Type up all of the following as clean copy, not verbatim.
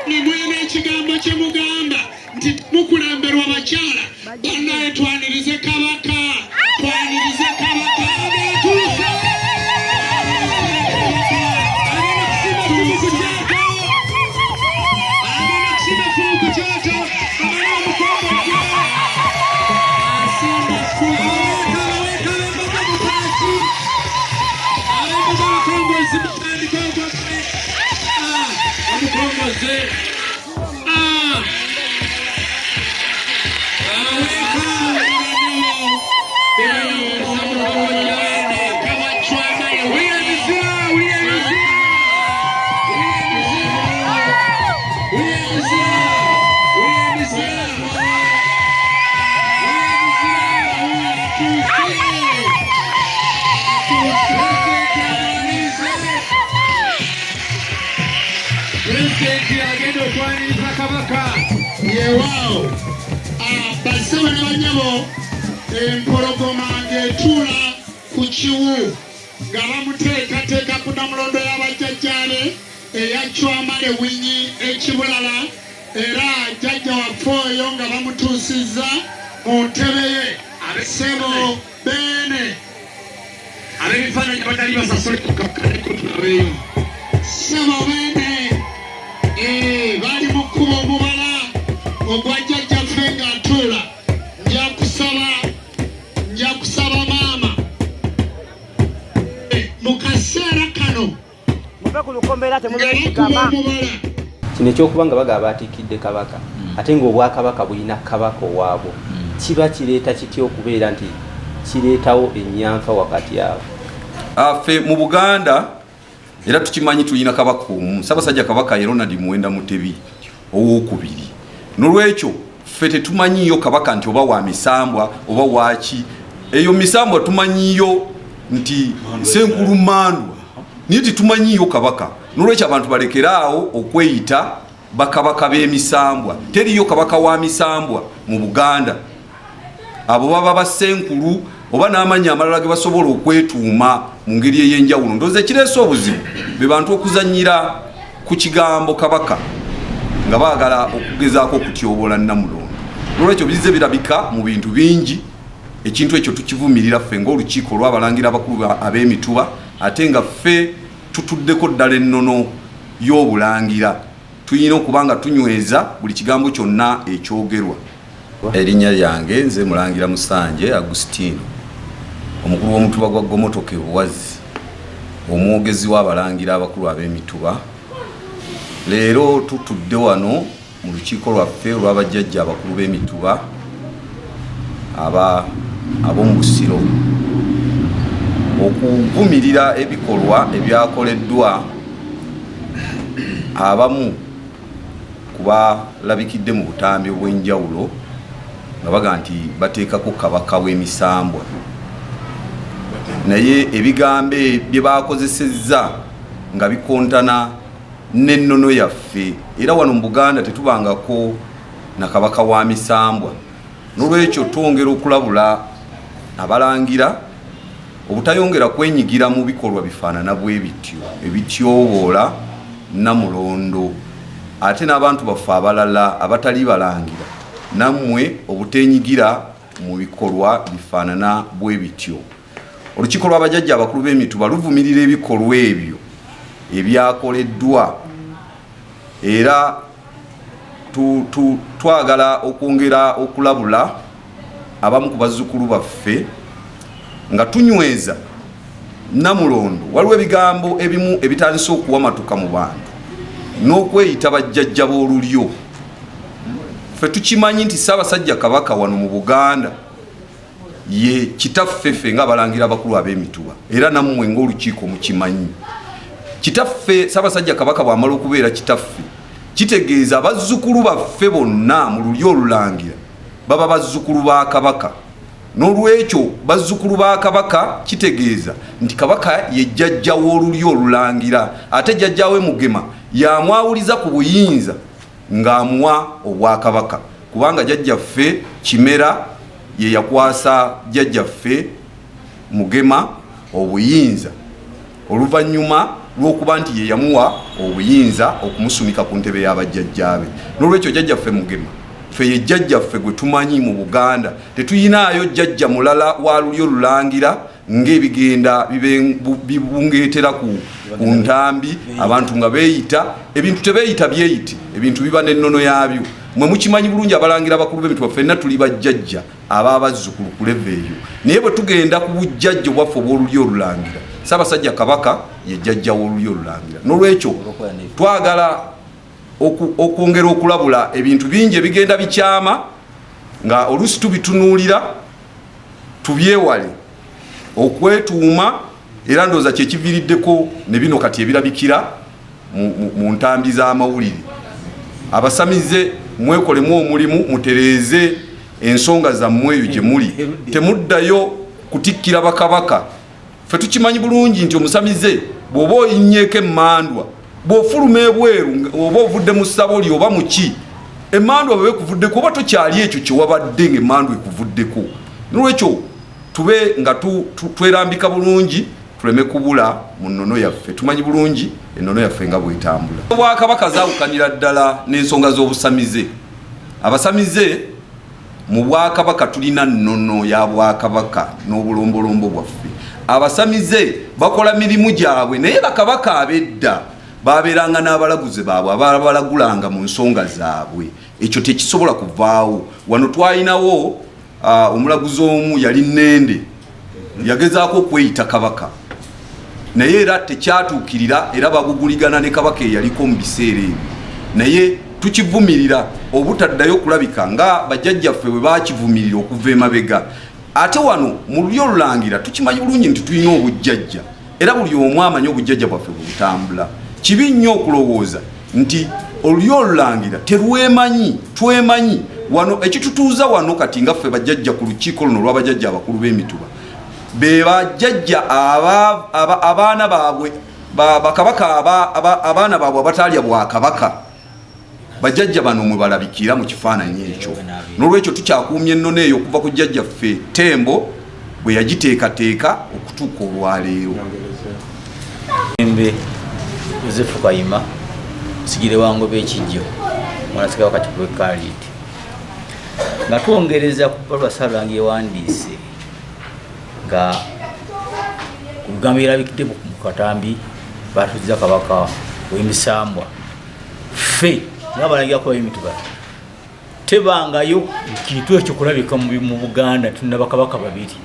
nemwena ekigambo kye mugamba nti mukulemberwa bakyala bannaye twanirize kabaka twanirize kabaka abetuuse Wow. Basaba n'abanyabo empologoma ng'etuula ku kiwu nga bamuteekateeka ku Namulondo y'abajjajjaale eya Chwamale Winyi ekibulala era jjajja waffe oyo nga bamutuusizza mu ntebe ye ab'essebo beene ab'ebifaananyi batali basasule kukakaniko tulabeeyo ssebo beene bali mu kkuba omubala ogwa jjajjaffe ng'atuula nja kusaba maama mu kaseera kano muve ku lukomera temubekigama kino ekyokuba nga bagaba batiikidde kabaka ate ng'obwakabaka bulina kabaka owaabwo kiba kireeta kitya okubeera nti kireetawo ennyanfa wakati awo ffe mu Buganda era tukimanyi tulina kabaka omu Ssaabasajja Kabaka Ronald Muwenda Mutebi owookubiri n'olwekyo ffe tetumanyiyo kabaka nti oba wa misambwa oba waki eyo misambwa tumanyiyo nti Ssenkulu Mandwa naye tetumanyiyo kabaka n'olwekyo abantu balekeraawo okweyita bakabaka b'emisambwa teriyo kabaka wa misambwa mu Buganda abo baba bassenkulu oba n'amannya amalala ge basobola okwetuuma mu ngeri ey'enjawulo ndowooza ekireese obuzibu be bantu okuzannyira ku kigambo kabaka nga baagala okugezaako okutyoboola Namulondo n'olwekyo bizze birabika mu bintu bingi ekintu ekyo tukivumirira ffe ng'olukiiko olw'abalangira abakulu ab'emituba ate nga ffe tutuddeko ddala ennono y'obulangira tuyina okuba nga tunyweza buli kigambo kyonna ekyogerwa. Erinnya lyange nze Mulangira Musanje Agustino omukulu w'omutuba gwa Gomotoke Buwazi omwogezi w'abalangira abakulu ab'emituba. Leero tutudde wano mu lukiiko lwaffe olw'abajjajja abakulu b'emituba ab'omu Busiro okuvumirira ebikolwa ebyakoleddwa abamu kubalabikidde mu butambi obw'enjawulo nga baga nti bateekako kabaka w'emisambwa naye ebigambo bye bakozesezza nga bikontana n'ennono yaffe era wano mu Buganda tetubangako na kabaka wa misambwa n'olwekyo twongera okulabula abalangira obutayongera kwenyigira mu bikolwa bifaanana bwe bityo ebityoboola Namulondo ate n'abantu baffe abalala abatali balangira nammwe obutenyigira mu bikolwa bifaanana bwe bityo. Olukiiko lw'abajjajja abakulu b'emituba luvumirira ebikolwa ebyo ebyakoleddwa era twagala okwongera okulabula abamu ku bazzukulu baffe nga tunyweza Namulondo. Waliwo ebigambo ebimu ebitandise okuwamatuka mu bantu n'okweyita bajjajja b'olulyo. Ffe tukimanyi nti Ssaabasajja Kabaka wano mu Buganda ye kitaffe ffe ng'abalangira abakulu ab'emituba era nammwe ng'olukiiko mukimanyi. Kitaffe Ssaabasajja Kabaka bw'amala okubeera kitaffe kitegeeza bazzukulu baffe bonna mu lulyo olulangira baba bazzukulu ba Kabaka. N'olwekyo bazzukulu ba Kabaka kitegeeza nti Kabaka ye jjajja w'olulyo olulangira ate jjajja we Mugema yamwawuliza ku buyinza ng'amuwa obwakabaka kubanga jjajjaffe Kimera ye yakwasa jjajjaffe Mugema obuyinza oluvannyuma lw'okuba nti ye yamuwa obuyinza okumusumika ku ntebe y'abajjajjaabe. N'olwekyo jjajjaffe Mugema ffe ye jjajjaffe gwe tumanyi mu Buganda, tetuyinaayo jjajja mulala wa lulyo lulangira ng'ebigenda bibungeetera ku ntambi abantu nga beeyita ebintu tebeeyita byeyiti ebintu biba n'ennono yaabyo. Mwe mukimanyi bulungi abalangira bakulu b'emituba ffenna tuli bajjajja ab'abazzukulu ku leve eyo, naye bwe tugenda ku bujjajja bwaffe obw'olulyo olulangira, Ssaabasajja Kabaka ye jjajja w'olulyo olulangira. N'olwekyo twagala okwongera okulabula ebintu bingi ebigenda bikyama nga oluusi tubitunuulira tubyewale okwetuuma, era ndowooza kyekiviiriddeko ne bino kati ebirabikira mu ntambi z'amawulire. Abasamize mwekolemu omulimu, mutereeze ensonga zammwe eyo gye muli, temuddayo kutikkira bakabaka. Ffe tukimanyi bulungi nti omusamize bw'oba oyinyeeko emmandwa, bw'ofuluma ebweru oba ovudde mu ssaboli oba mu ki, emmandwa bwe bekuvuddeko oba tokyali ekyo kye wabadde ng'emmandwa ekuvuddeko. N'olwekyo tube nga twerambika bulungi, tuleme kubula mu nnono yaffe. Tumanyi bulungi ennono yaffe nga bwetambula. Obwakabaka zaawukanira ddala n'ensonga z'obusamize. Abasamize mu Bwakabaka tulina nnono ya Bwakabaka n'obulombolombo bwaffe. Abasamize bakola mirimu gyabwe, naye bakabaka ab'edda babeeranga n'abalaguzi baabwe ababalagulanga mu nsonga zaabwe. Ekyo tekisobola kuvaawo. Wano twalinawo omulaguzi omu yali Nnende, yagezaako okweyita kabaka, naye era tekyatuukirira, era baguguligana ne kabaka eyaliko mu biseera ebyo. Naye tukivumirira obutaddayo kulabika nga bajjajjaffe bwe baakivumirira okuva emabega. Ate wano mu lulyo olulangira tukimanyi bulungi nti tulina obujjajja, era buli omu amanyi obujjajja bwaffe bwe butambula. Kibi nnyo okulowooza nti olulyo olulangira terwemanyi, twemanyi. Wano ekitutuuza wano kati nga ffe bajjajja ku lukiiko luno olw'abajjajja abakulu b'emituba, be bajjajja abaana baabwe bakabaka abaana baabwe abataalya Bwakabaka, bajjajja bano mwe balabikira mu kifaananyi ekyo. N'olwekyo tukyakuumya ennono eyo okuva ku jjajjaffe Tembo bwe yagiteekateeka okutuuka olwaleero. Yozefu Kayima Sigire wango b'ekijjo mwanasiga wakati kwe Khalid nga twongereza ku Paul Ssaabasajja ewandiise nga ku bigambo ebirabikidde mu katambi baatuuziza Kabaka w'emisambwa. Ffe ng'abalangira b'emituba tebangayo kintu ekyo kulabika mu Buganda. Tulina bakabaka babiri,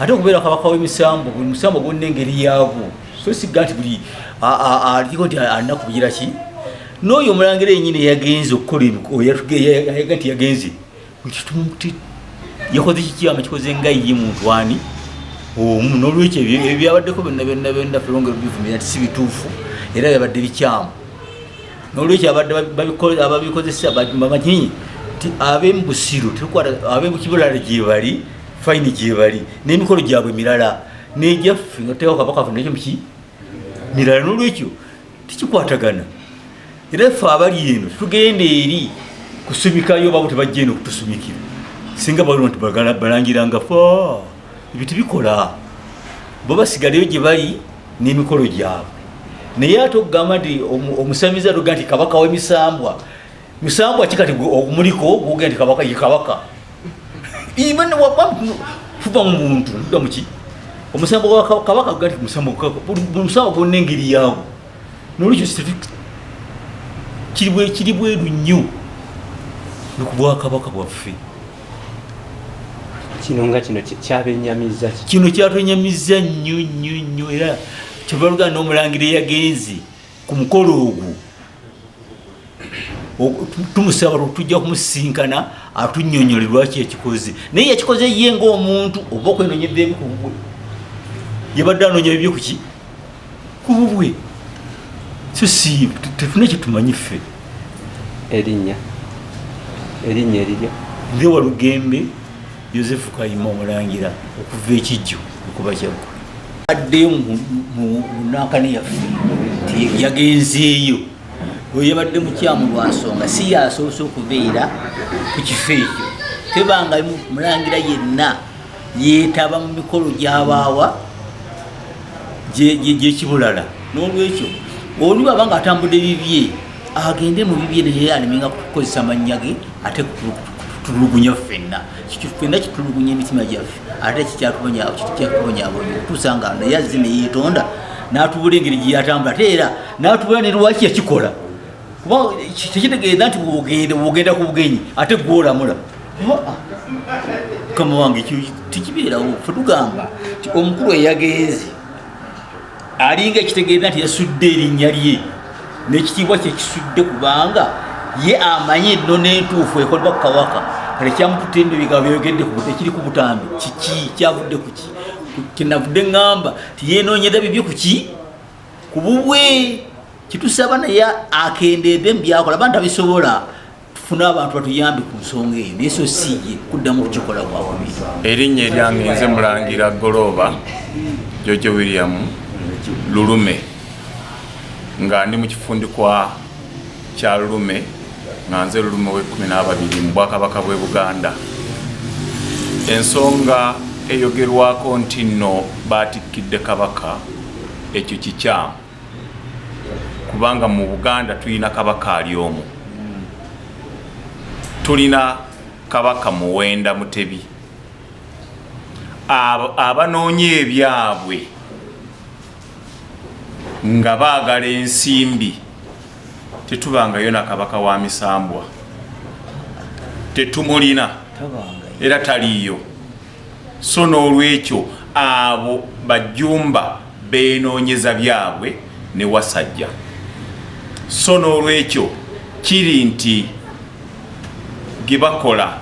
ate okubeera kabaka w'emisambwa, buli musambwa gwonna engeri yaagwo. So siga nti buli aliko nti alina kubigira ki, n'oyo omulangira yennyini yagenze okukola yaga nti yagenze yakoze kikyama kikoze nga ye muntu ani omu. N'olwekyo ebyabaddeko byonna felongero bivumira nti si bituufu era byabadde bikyamu. N'olwekyo ababikozesa bamanyi nti ab'emu Busiro ab'emu Kibulala gye bali, fayini gye bali, n'emikolo gyabwe mirala, n'egyaffe nga teekawo Kabaka ffe nekyo muki mirala. N'olwekyo tikikwatagana, era ffe abali eno tugenda eri kusumikayo babo tebajja eno okutusumikira singa balina nti balangiranga fa ebyo tebikola, bo basigaleyo gye bali n'emikolo gyabwe. Naye ate okugamba nti omusamiza toga nti Kabaka w'emisambwa, misambwa kikati okumuliko gwoga nti Kabaka ye Kabaka ibane fuba omuntu nda muki omusambwa wa Kabaka gati musambwa gwonna engeri yaawo. N'olwekyo kiri bweru nnyo nokubwa Kabaka bwaffe. Kino nga kino kyabenyamiza, kino kyatwenyamiza nnyo era kyebalugana n'omulangira yagenze ku mukolo ogwo tumusaba tujja kumusinkana atunnyonnyola lwaki ekikoze, naye yakikoze ye ng'omuntu oba okwenonyeza ebikububwe yabadde anoonya ebyo kuki ku bubwe. So si tefuna kyetumanyi ffe. Erinnya eriryo Ndewa Lugembe Yozefu Kayima omulangira okuva ekijjo okuba kyagwe addeyo mu nakane yaffe yagenzeeyo oyo yabadde mukyamu lwa nsonga si yasoose okubeera ku kifo ekyo. Tebanga mulangira yenna yeetaba mu mikolo gy'abaawa gy'Ekibulala n'olwekyo oli bw'aba nga atambudde bibye agende mu bibye naye alemenga kukozesa amannya ge ate kutulugunya ffenna kitulugunya emitima gyaffe ate kikyatubonyabonye okutuusa nga naye azze neyeetonda n'atubula engeri gye yatambula ate era n'atubula ne lwaki yakikola kuba tekitegeeza nti bwogenda ku bugenyi ate gwolamula mukama wange tekibeerawo fe tugamba ti omukulu eyagenze alinga ekitegeeza nti yasudde erinnya lye n'ekitiibwa kye kisudde kubanga ye amanyi enno n'entuufu ekolebwa ku kabaka kale kyamututte eno ebigabo byayogedde ekiri ku butambi kiki kyavudde ku ki kyenavudde ŋŋamba tiyenoonyeza bibye ku ki ku bubwe kitusaba naye akendeedde mu byakola abantu abisobola tufune abantu batuyambe ku nsonga eyo naye so siye kuddamu okukikola bwabubiri. Erinnya eryange nze Mulangira Goloba Jojo William Lulume nga ndi mu kifundikwa kya Lulume nga nze Lulume we12 mu Bwakabaka bw'e Buganda. Ensonga eyogerwako nti nno baatikkidde kabaka ekyo kikyamu kubanga mu Buganda tulina kabaka ali omu, tulina kabaka Muwenda Mutebi. Abanoonya ebyabwe nga baagala ensimbi tetubangayo na kabaka wa Misambwa, tetumulina era taliyo. So n'olwekyo abo bajjumba beenoonyeza byabwe ne Wasajja. So n'olwekyo kiri nti ge bakola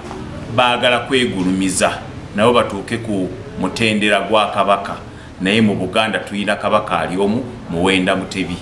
baagala kwegulumiza nabo batuuke ku mutendera gwa kabaka, naye mu Buganda tulina kabaka ali omu Muwenda Mutebi.